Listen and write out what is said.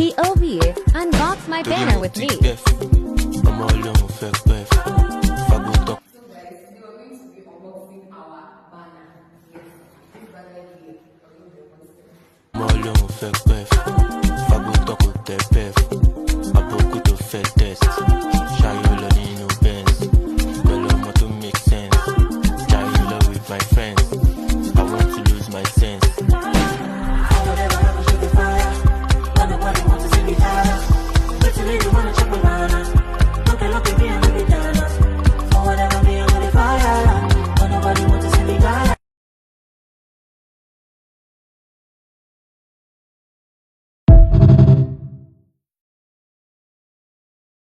POV, unbox my banner with me. So guys, we are going to be unboxing our banner. Yes, this banner here. Fagbon talk with the best. Aboku to fed test.